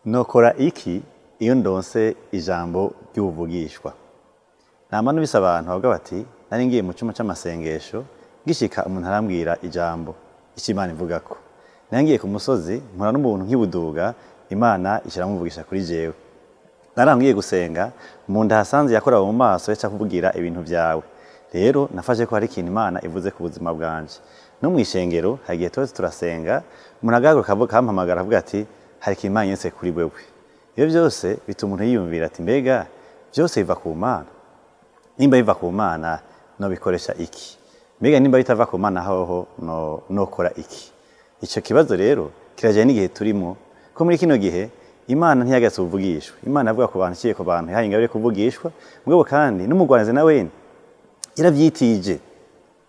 Nokora iki iyo ndonse ijambo ry'ubuvugishwa? Nama nubise abantu bavuga bati nari ngiye mu cyumba cy'amasengesho gishika umuntu arambwira ijambo Imana ivugako. Nari ngiye ku musozi mpura n'umuntu nkibuduga Imana ishiramuvugisha kuri jewe. Narangiye gusenga mu nda hasanze yakora mu maso yaca kuvugira ibintu byawe. Rero nafashe ko hari ikintu Imana ivuze ku buzima bwanje. No mwishengero hagiye twese turasenga umuntu agaruka kampamagara avuga ati hari Imana yense kuri wewe. Iyo byose bituma umuntu yiyumvira ati mbega byose biva ku Mana. Nimba biva ku Mana no bikoresha iki? Mbega nimba bitava ku Mana hoho nokora iki? Ico kibazo rero kiraje n'igihe turimo ko muri kino gihe Imana ntiyagase ubuvugishwa. Imana avuga ku bantu ciye ku bantu yahaye ingabire kuvugishwa. Mugabo kandi n'umugwanize nawe yaravyitije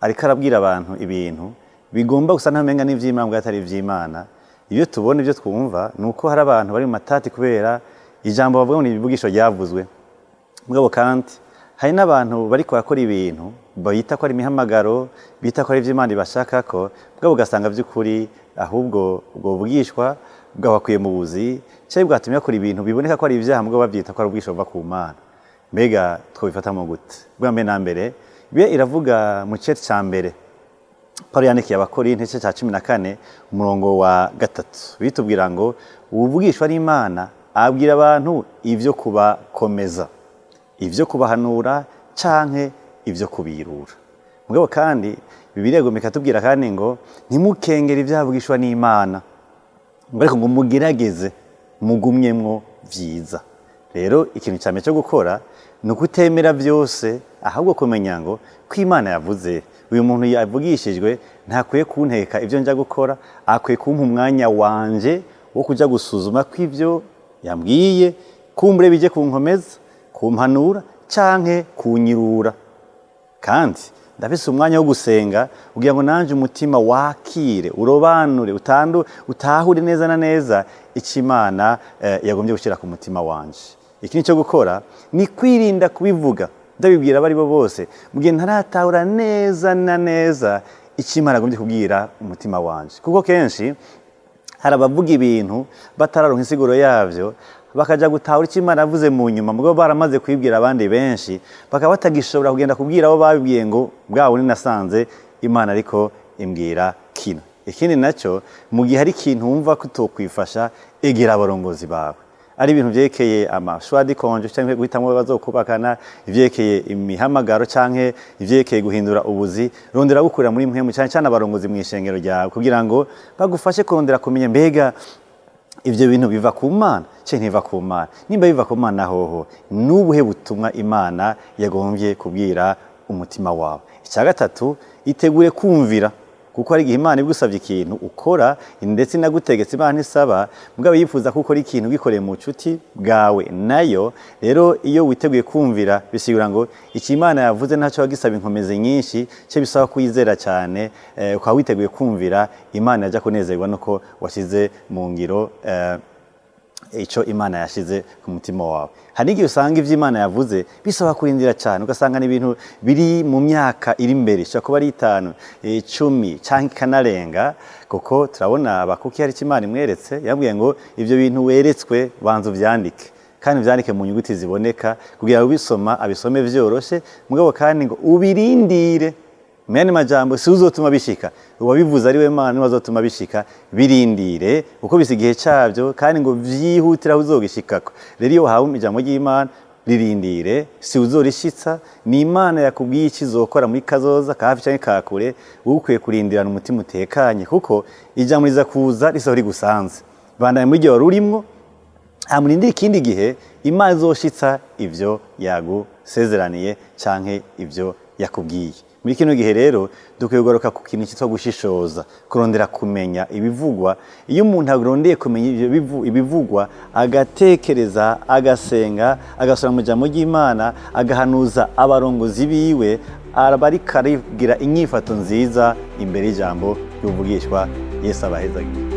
ariko arabwira abantu ibintu bigomba gusa ntamenga n'ivy'Imana ngo atari ivy'Imana. Iyo tubona ibyo twumva nuko hari abantu bari mu matati kubera ijambo bavuga ngo ibivugishwa ryavuzwe. Mugabo kandi hari n'abantu bari kurakora ibintu bayita ko ari imihamagaro, bita ko ari ivy'Imana ibashaka ko, mugabo ugasanga by'ukuri ahubwo ubwo buvugishwa bwabakwiye mu buzi cyangwa bwatumye akora ibintu biboneka ko ari ivyaha mugabo bavyita ko ari ubwisho buva ku Mana. Mbega twobifatamo gute? Bwa mbere na mbere bibe iravuga mu cete ca mbere Paulo yandikiye Abakorinto cya 14 umurongo wa 3 bitubwira ngo ubuvugishwa n'Imana abwira abantu ivyo kubakomeza, ivyo kubahanura canke ivyo kubirura. Mugabo kandi Bibiliya igomeka tubwira kandi ngo ntimukengere ivyavugishwa n'Imana, ariko ngo mugerageze mugumyemwo vyiza. Rero ikintu cyame cyo gukora ni ukutemera byose ahubwo kumenya ngo ko Imana yavuze uyu muntu yavugishijwe ntakwiye kunteka ivyo njya gukora, akwiye kumpa umwanya wanje wo kuja gusuzuma ko ivyo yambwiye kumbure bije kunkomeza, kumpanura canke kunyirura. Kandi ndafise umwanya wo gusenga kugira ngo nanje umutima wakire, urobanure, utahure neza na neza icyo Imana yagombye gushyira ku mutima wanje. Iki cyo gukora ni kwirinda kubivuga ndabibwira abari bo bose mu gihe ntaratahura neza na neza icyo Imana yagombye kubwira umutima wanje. Kuko kenshi hari abavuga ibintu batararonka insiguro yavyo bakaja gutahura icyo Imana yavuze mu nyuma, mugabo baramaze kwibwira abandi benshi bakaba batagishobora kugenda kubwira abo babibwiye ngo bwawe ni nasanze Imana ariko imbwira kino. Ikindi nacyo mu gihe hari ikintu wumva ko utokwifasha egera abarongozi bawe. Ari ibintu vyekeye amashwadi konje canke guhitamwo bazokubakana, ivyekeye imihamagaro canke ivyekeye guhindura ubuzi, rondera gukura muri mpemu cyane abarongozi mu ishengero ryawe kugira ngo bagufashe kurondera kumenya mbega ivyo bintu biva ku Mana canke ntibiva ku Mana. Nimba biva ku Mana hoho nubuhe butumwa Imana yagombye kubwira umutima wawe. Icya gatatu itegure kumvira, kuko ari igihe Imana igusavye ikintu ukora ndetse inagutegetse Imana isaba mugabo yifuza ko ukora ikintu gikoreye mu cuti bwawe nayo. Rero iyo witeguye kumvira bisigura ngo iki Imana yavuze ntacyo wagisaba inkomeze nyinshi cyo bisaba kuyizera cyane, ukaba witeguye kumvira Imana yaja kunezerwa nuko washize mu ngiro ico Imana yashize ku mutima wawe. Hari igihe usanga ivyo Imana yavuze bisaba kurindira cyane, ugasanga ni ibintu biri mu myaka iri imbere, cyo kuba ari 5, 10 canke kanarenga, kuko turabona abakuki hari Imana imweretse yabwiye ngo ivyo bintu weretswe banza uvyandike, kandi uvyandike mu nyuguti ziboneka kugira ngo ubisoma abisome vyoroshe, mugabo kandi ngo ubirindire. Mene majambo si uzotuma bishika, uwabivuze ari we Mana wazotuma bishika, birindire uko bisigihe cyavyo kandi ngo vyihutira uzogishikako. Rero iyo hawe ijambo ry'Imana ririndire, si uzorishitsa, ni Imana yakubwiye ikizokora muri kazoza kafi canke kakure, ukwiye kurindirana umutima utekanye kuko ijambo riza kuza risohora gusanze. Bandaye muri gihe rurimwo amurindira ikindi gihe Imana izoshitsa ivyo yagusezeraniye canke ivyo yakubwiye. Muri kino gihe rero dukwiye goroka ku kintu cyitwa gushishoza, kurondera kumenya ibivugwa. Iyo umuntu arondeye kumenya ibivugwa agatekereza, agasenga, agasura mu jambo ry'Imana, agahanuza abarongozi biwe, arabari karigira inyifato nziza imbere y'ijambo y'ubuvugishwa. Yesu abahezagira.